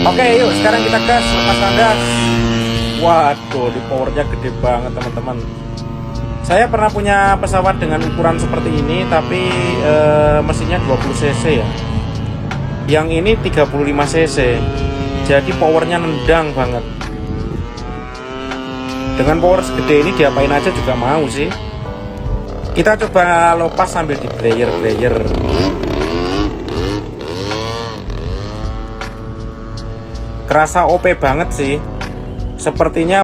Oke, yuk sekarang kita gas, lepaskan gas. Waduh, di powernya gede banget teman-teman. Saya pernah punya pesawat dengan ukuran seperti ini, tapi mesinnya 20 cc ya. Yang ini 35 cc. Jadi powernya nendang banget. Dengan power segede ini diapain aja juga mau sih. Kita coba lepas sambil di brayer. Kerasa OP banget sih. Sepertinya